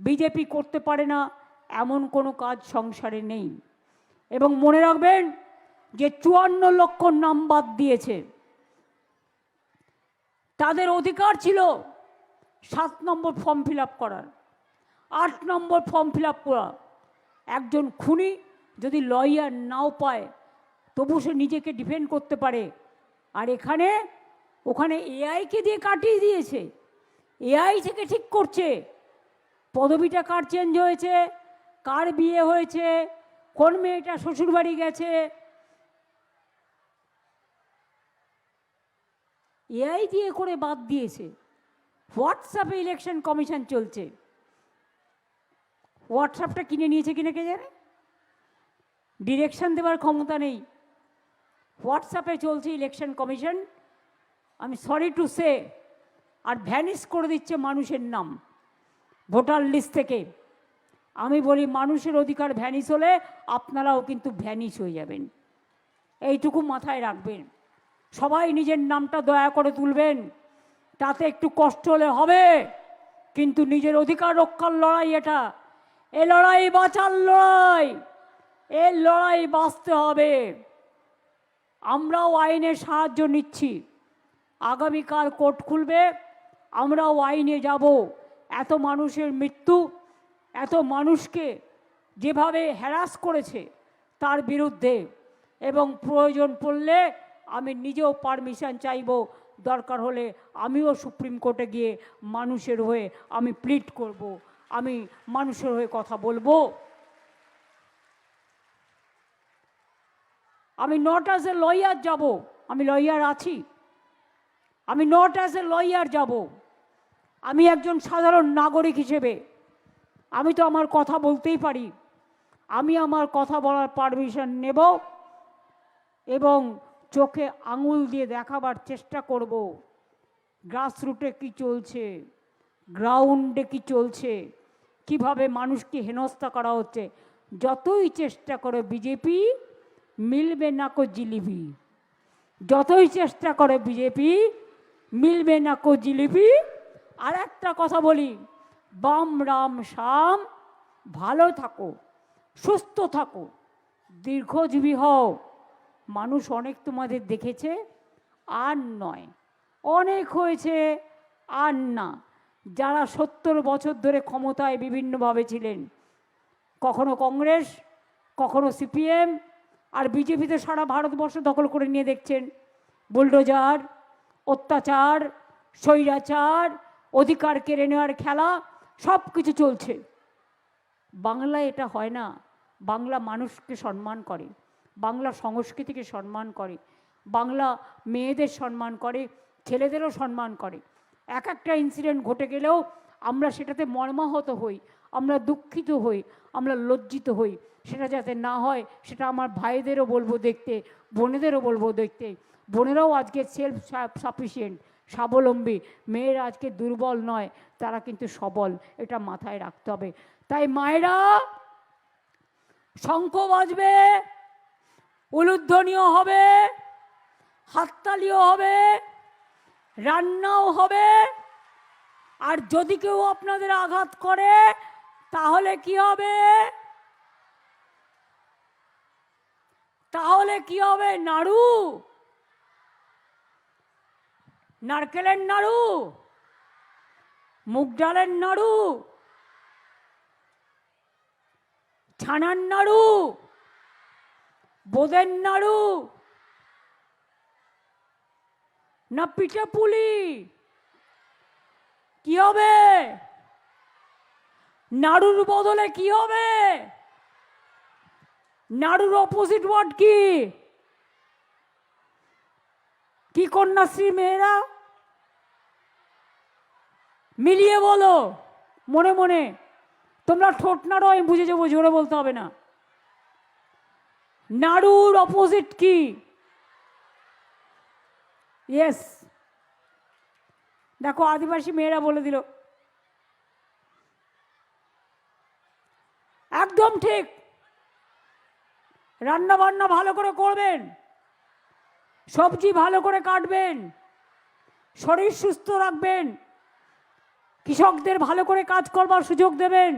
BJP করতে পারে না এমন কোনো কাজ সংসারে নেই। এবং মনে রাখবেন যে 54 লক্ষ নাম বাদ দিয়েছে, তাদের অধিকার ছিল 7 নম্বর ফর্ম ফিল আপ করার, 8 নম্বর ফর্ম ফিল আপ করা। একজন খুনি যদি লয়ার নাও পায় তবু সে নিজেকে ডিফেন্ড করতে পারে। আর এখানে ওখানে এআইকে দিয়ে কাটিয়ে দিয়েছে, এআই থেকে ঠিক করছে পদবিটা কার চেঞ্জ হয়েছে, কার বিয়ে হয়েছে, কোন মেয়েটা শ্বশুরবাড়ি গেছে, এআই দিয়ে করে বাদ দিয়েছে। হোয়াটসঅ্যাপে ইলেকশন কমিশন চলছে, হোয়াটসঅ্যাপটা কিনে নিয়েছে কিনা কে জানে, ডিরেকশন দেওয়ার ক্ষমতা নেই, হোয়াটসঅ্যাপে চলছে ইলেকশন কমিশন। আমি সরি টু সে, আর ভ্যানিশ করে দিচ্ছে মানুষের নাম ভোটার লিস্ট থেকে। আমি বলি মানুষের অধিকার ভ্যানিশ হলে আপনারাও কিন্তু ভ্যানিশ হয়ে যাবেন, এইটুকু মাথায় রাখবেন। সবাই নিজের নামটা দয়া করে তুলবেন, তাতে একটু কষ্ট হলে হবে, কিন্তু নিজের অধিকার রক্ষার লড়াই এটা, এ লড়াই বাঁচার লড়াই, এই লড়াই বাঁচতে হবে। আমরাও আইনের সাহায্য নিচ্ছি, আগামীকাল কোর্ট খুলবে, আমরাও আইনে যাব। এত মানুষের মৃত্যু, এত মানুষকে যেভাবে হ্যারাস করেছে তার বিরুদ্ধে, এবং প্রয়োজন পড়লে আমি নিজেও পারমিশন চাইব, দরকার হলে আমিও সুপ্রিম কোর্টে গিয়ে মানুষের হয়ে আমি প্লিড করব, আমি মানুষের হয়ে কথা বলবো। আমি নট অ্যাজ এ লয়ার যাব, আমি লয়ার আছি, আমি নট অ্যাজ এ লয়ার যাব, আমি একজন সাধারণ নাগরিক হিসেবে আমি তো আমার কথা বলতেই পারি, আমি আমার কথা বলার পারমিশন নেব এবং চোখে আঙুল দিয়ে দেখাবার চেষ্টা করব গ্রাসরুটে কি চলছে, গ্রাউন্ডে কি চলছে, কিভাবে মানুষকে হেনস্থা করা হচ্ছে। যতই চেষ্টা করে বিজেপি, মিলবে না কো জিলিপি, যতই চেষ্টা করে বিজেপি, মিলবে না কো জিলিপি। আর একটা কথা বলি, বাম রাম শাম, ভালো থাকো, সুস্থ থাকো, দীর্ঘজীবী হও। মানুষ অনেক তোমাদের দেখেছে, আর নয়, অনেক হয়েছে, আর না। যারা 70 বছর ধরে ক্ষমতায় বিভিন্নভাবে ছিলেন, কখনো কংগ্রেস, কখনো সিপিএম, আর বিজেপিতে সারা ভারতবর্ষ দখল করে নিয়ে দেখছেন, বুলডোজার, অত্যাচার, স্বৈরাচার, অধিকার কেড়ে নেওয়ার খেলা, সব কিছু চলছে। বাংলায় এটা হয় না, বাংলা মানুষকে সম্মান করে, বাংলা সংস্কৃতিকে সম্মান করে, বাংলা মেয়েদের সম্মান করে, ছেলেদেরও সম্মান করে। এক একটা ইনসিডেন্ট ঘটে গেলেও আমরা সেটাতে মর্মাহত হই, আমরা দুঃখিত হই, আমরা লজ্জিত হই। সেটা যাতে না হয় সেটা আমার ভাইদেরও বলবো দেখতে, বোনেদেরও বলবো দেখতে। বোনেরাও আজকে সেলফ সাফিসিয়েন্ট, স্বাবলম্বী, মেয়েরা আজকে দুর্বল নয়, তারা কিন্তু সবল, এটা মাথায় রাখতে হবে। তাই মায়েরা, শঙ্খ বাজবে, উলুধ্বনিও হবে, হাততালিও হবে, রান্নাও হবে। আর যদি কেউ আপনাদের আঘাত করে তাহলে কি হবে, তাহলে কি হবে? নাড়ু, নারকেলের নাড়ু, মুগ ডালের নাড়ু, ছানার নাড়ু, বোঁদের নাড়ু, না পিঠে পুলি? কি হবে? নাড়ুর বদলে কি হবে? নাড়ুর অপোজিট ওয়ার্ড কি? কি কন্যাশ্রী মেয়েরা? মিলিয়ে বলো মনে মনে, তোমরা ঠোঁট নাড়ো, আমি বুঝে যাবো, জোরে বলতে হবে না। নাড়ুর অপোজিট কি? ইয়েস, দেখো আদিবাসী মেয়েরা বলে দিল, একদম ঠিক। রান্না বান্না ভালো করে করবেন, সবজি ভালো করে কাটবেন, শরীর সুস্থ রাখবেন, কৃষকদের ভালো করে কাজ করবার সুযোগ দেবেন।